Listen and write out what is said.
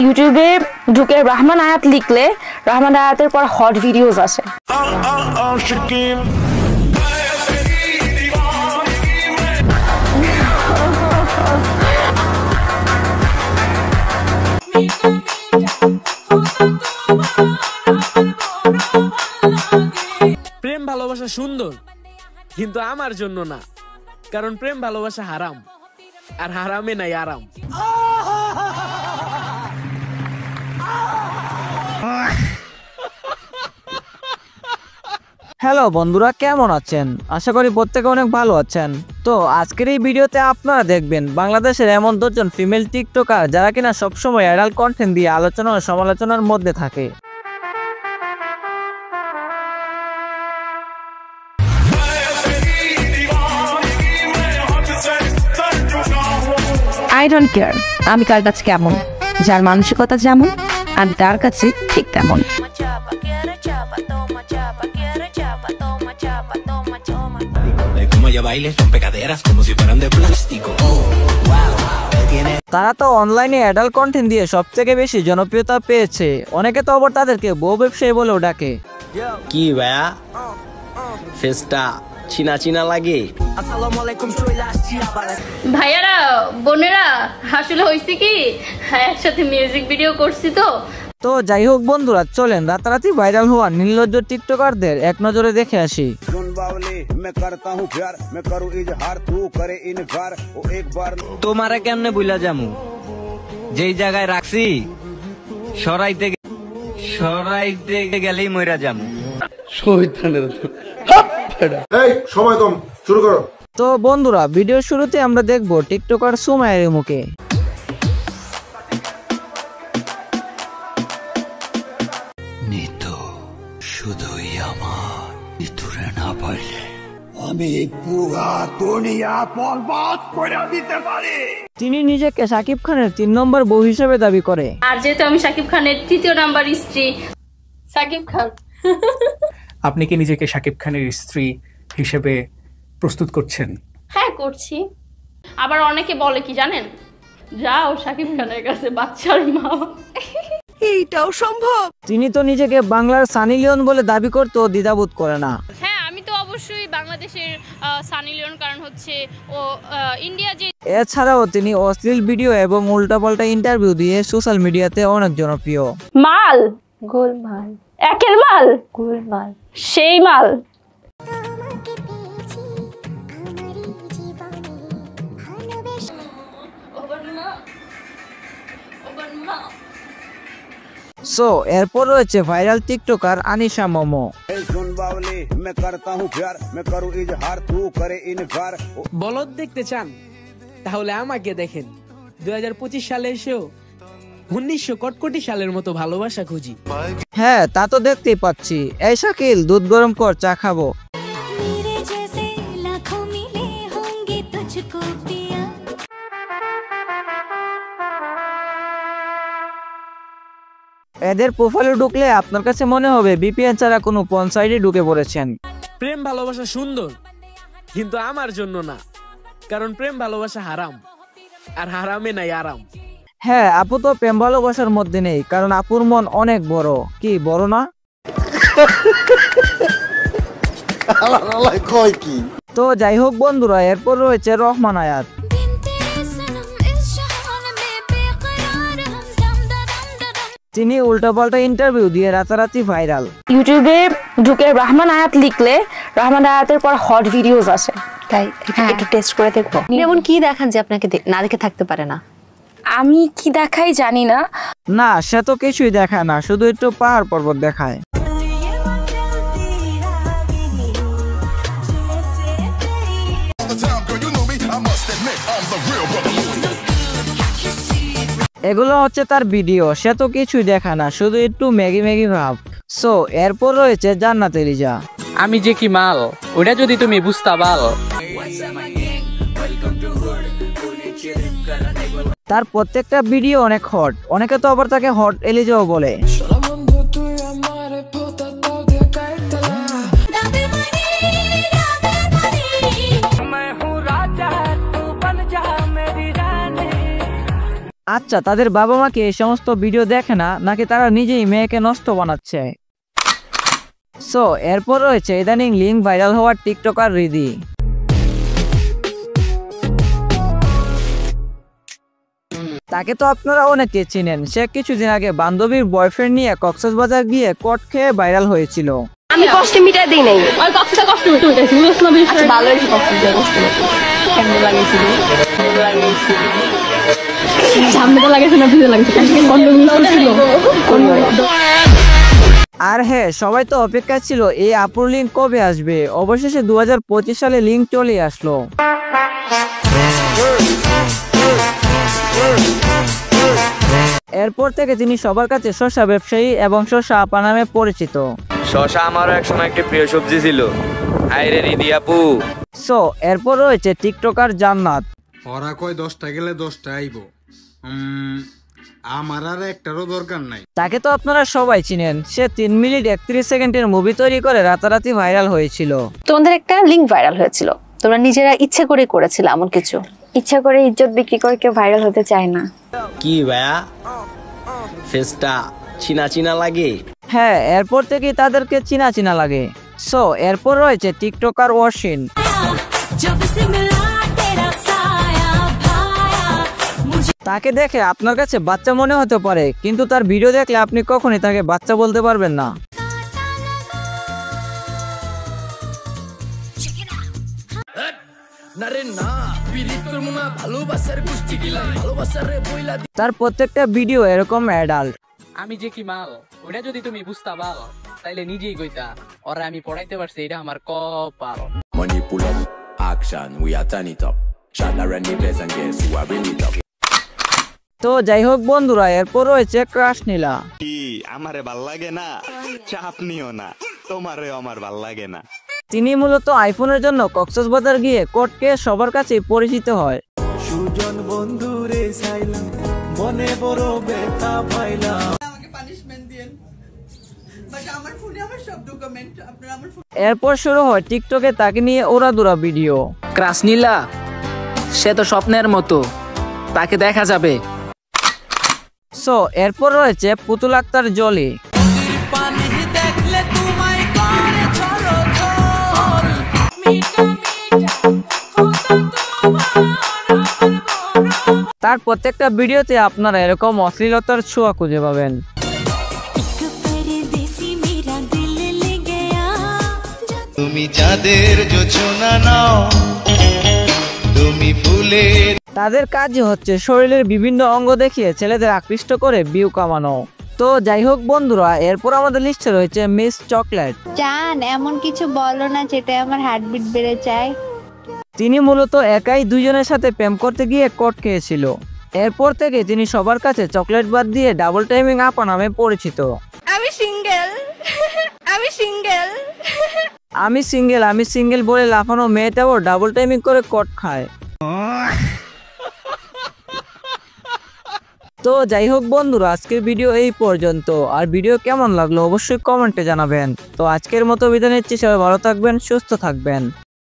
ইউটিউবে ঢুকে রহমান আয়াত লিখলে রহমান আয়াতের পর হট ভিডিওস আসে। প্রেম ভালোবাসা সুন্দর, কিন্তু আমার জন্য না, কারণ প্রেম ভালোবাসা হারাম, আর হারামে নাই আরাম। হ্যালো বন্ধুরা, কেমন আছেন? আশা করি প্রত্যেকে অনেক ভালো আছেন। তো আজকের এই ভিডিওতে আপনারা দেখবেন বাংলাদেশের এমন 10 জন ফিমেল টিকটকার যারা কিনা সবসময় অ্যাডাল্ট কন্টেন্ট দিয়ে আলোচনা ও সমালোচনার মধ্যে থাকে। আই ডোন্ট কেয়ার আমি কার কাছে কেমন, যার মানসিকতা যেমন আমি তার কাছে ঠিক তেমন। তারা তো অনলাইনে অ্যাডাল্ট কন্টেন্ট দিয়ে সবথেকে বেশি জনপ্রিয়তা পেয়েছে। অনেকে তো আবার তাদেরকে বউ ব্যবসায়ী বলেও ডাকে। কি ভাইয়া ফেসটা চিনা চিনা লাগে? ভাইয়ারা বোনেরা আসলে হয়েছে কি, একসাথে মিউজিক ভিডিও করছি তো যাই হোক বন্ধুরা, চলেন রাতারাতি ভাইরাল হওয়া নির্লজ্জ টিকটকারদের এক নজরে দেখে আসি। তোমারে কেমনে বুইলা যামু, যেই জায়গায় রাখছি সরাইতে গেলেই মইরা যামু। সময় কম, শুরু করো। তো বন্ধুরা, ভিডিওর শুরুতে আমরা দেখবো টিকটকার সুমাইয়ের মুখে। শুধুই আমার ভিতরে না পারলে আমি পুরা দুনিয়া বরবাদ করে দিতে পারি। তিনি নিজেকে শাকিব খানের 3 নম্বর বউ হিসেবে দাবি করে। আর যেহেতু আমি শাকিব খানের 3য় নাম্বার স্ত্রী, শাকিব খান আপনি কি নিজেকে শাকিব খানের স্ত্রী হিসেবে প্রস্তুত করছেন? হ্যাঁ করছি। আবার অনেকে বলে কি জানেন, যাও শাকিব খানের কাছে বাচ্চার মা। এইটাও সম্ভব? তিনি তো নিজেকে বাংলার সানি লিওন বলে দাবি করতেও দ্বিধাবোধ করে না। হ্যাঁ আমি তো অবশ্যই বাংলাদেশের সানি লিওন, কারণ হচ্ছে ও ইন্ডিয়া যে। এছাড়াও তিনি অশ্লীল ভিডিও এবং উল্টাপাল্টা ইন্টারভিউ দিয়ে সোশ্যাল মিডিয়াতে অনেক জনপ্রিয়। মাল গোলমাল, একের মাল গোলমাল, সেই মাল। সো এরপর রয়েছে ভাইরাল টিকটকার আনিশা মোমো। বলদ দেখতে চান? তাহলে আমাকে দেখেন। 2025 সালে এসেও 1900 কটকটি সালের মতো ভালোবাসা খুঁজি। হ্যাঁ তা তো দেখতেই পাচ্ছি। এই শাকিল, দুধ গরম কর, চা খাবো। এদের প্রোফাইলে ঢুকলে আপনার কাছে মনে হবে বিপিএন ছাড়া কোনো পর্ন সাইটে ঢুকে পড়েছেন। প্রেম ভালোবাসা সুন্দর, কিন্তু আমার জন্য না, কারণ প্রেম ভালোবাসা হারাম, আর হারামে নাই আরাম। হ্যাঁ, আপু তো প্রেম ভালোবাসার মধ্যে নেই, কারণ আপুর মন অনেক বড়। কি বড় না? তো যাই হোক বন্ধুরা, এরপর রয়েছে রহমান আয়াত। তিনি উল্টাপাল্টা ইন্টারভিউ দিয়ে রাতারাতি ভাইরাল। ইউটিউবে ঢুকে রহমান আয়াত লিখলে রহমান আয়াতের পর হট ভিডিওস আসে। তাই একটু টেস্ট করে দেখবো। যেমন কি দেখান যে আপনাকে না দেখে থাকতে পারে না? আমি কি দেখাই জানি না। না, সে তো কিছুই দেখায় না, শুধু একটু পাহাড় পর্বত দেখায়। এগুলো হচ্ছে তার ভিডিও, সে তো কিছুই দেখায় না, শুধু একটু ম্যাগি ম্যাগি ভাব। সো এরপর রয়েছে জান্নাত এলিজা। আমি যে কি মাল, ওটা যদি তুমি বুঝতা পাল। তার প্রত্যেকটা ভিডিও অনেক হট, অনেকে তো আবার তাকে হট এলিজাও বলে। আচ্ছা, তাদের বাবা মা কি এই সমস্ত ভিডিও দেখে না, নাকি তারা নিজেই মেয়েকে নষ্ট বানাচ্ছে? সো এরপর রয়েছে ইদানিং লিঙ্ক ভাইরাল হওয়ার টিকটকার রিদি। তাকে তো আপনারা অনেকে চিনেন। সে কিছুদিন আগে বান্ধবীর বয়ফ্রেন্ড নিয়ে কক্সবাজার গিয়ে কট খেয়ে ভাইরাল হয়েছিল। আমি কষ্ট মিটাই দিই নাই, ওই কষ্টটা কষ্ট মিটে উঠেছি বুঝলাম না বিষয় ভালো হয়েছে কষ্ট কেমন লাগাইছিল, সামনে তো লাগাইছে না পিছে লাগাইছে আর হ্যাঁ, সবাই তো অপেক্ষা ছিল এই আপুর লিঙ্ক কবে আসবে। অবশেষে 2025 সালে লিঙ্ক চলে আসলো। এরপর থেকে তিনি সবার কাছে শসা ব্যবসায়ী এবং শসা আপা নামে পরিচিত। শশা আমারও একসময় একটি প্রিয় সবজি ছিল। হায়রে রিদি আপু। সো এরপর রয়েছে টিকটকার জান্নাত। ওরা কয় 10টা গেলে 10টা আইব, আমার আর একটারও দরকার নাই। তাকে তো আপনারা সবাই চিনেন। সে 3 মিনিট 31 সেকেন্ডের মুভি তৈরি করে রাতারাতি ভাইরাল হয়েছিল। তোমাদের একটা লিঙ্ক ভাইরাল হয়েছিল, তোমরা নিজেরা ইচ্ছে করে করেছিল এমন কিছু? ইচ্ছা করে ইজ্জত বিক্রি করে কেউ ভাইরাল হতে চায় না। কি ভাইয়া, ফেসটা চিনা চিনা লাগে? হ্যাঁ, এরপর থেকে তাদেরকে চিনা চিনা লাগে। সো এরপর রয়েছে টিকটকার ওয়াসিন। তাকে দেখে আপনার কাছে বাচ্চা মনে হতে পারে, কিন্তু তার ভিডিও দেখলে আপনি কখনোই তাকে বাচ্চা বলতে পারবেন না। তার প্রত্যেকটা ভিডিও এরকম অ্যাডাল্ট। আমি যে কি মাল ওটা যদি তুমি বুঝতা পারো তাইলে নিজেই কইতা ওরা আমি পড়াইতে পারছি, এটা আমার কপাল। Money pull up, action, we are turn it up. Shot around the place and guess who are bring it up. তো যাই হোক বন্ধুরা, এরপর রয়েছে ক্রাশ নীলা। আমারে ভাল লাগে না, চাপ নিও না, তোমারও আমার ভাল লাগে না। তিনি মূলত আইফোনের জন্য কক্সবাজার গিয়ে কোটকে সবার কাছে পরিচিত হয়। সুজন বন্ধুরে চাইলাম, মনে বড় ব্যথা পাইলাম। আমাকে পানিশমেন্ট দেন, বাট আমার ফোনে আমার সব ডকুমেন্ট আপনারা আমার ফোন। এরপর শুরু হয় টিকটকে তাকে নিয়ে ওড়াদুরা ভিডিও। ক্রাশ নীলা সে তো স্বপ্নের মতো, তাকে দেখা যাবে। সো এরপর রয়েছে পুতুল আক্তার জলি। তার প্রত্যেকটা ভিডিওতে আপনারা এরকম অশ্লীলতার ছোঁয়া খুঁজে পাবেন। তুমি চাঁদের যোছনা নাও, তুমি ফুলের। তাদের কাজই হচ্ছে শরীরের বিভিন্ন অঙ্গ দেখিয়ে ছেলেদের আকৃষ্ট করে ভিউ কামানো। তো যাই হোক বন্ধুরা, এরপর আমাদের লিস্টে রয়েছে মিস চকলেট। জান এমন কিছু বলো না যেটা আমার হার্টবিট বেড়ে যায়। তিনি মূলত একাই দুজনের সাথে প্রেম করতে গিয়ে কট খেয়েছিল। এরপর থেকে তিনি সবার কাছে চকলেট বাদ দিয়ে ডাবল টাইমিং আপা নামে পরিচিত। আমি সিঙ্গেল, আমি সিঙ্গেল, আমি সিঙ্গেল, আমি সিঙ্গেল বলে লাফানো মেয়েটাও ডাবল টাইমিং করে কট খায়। তো যাই হোক বন্ধুরা, আজকের ভিডিও এই পর্যন্ত। আর ভিডিও কেমন লাগলো অবশ্যই কমেন্টে জানাবেন। তো আজকের মতো বিদায় নিচ্ছি, সবাই ভালো থাকবেন, সুস্থ থাকবেন।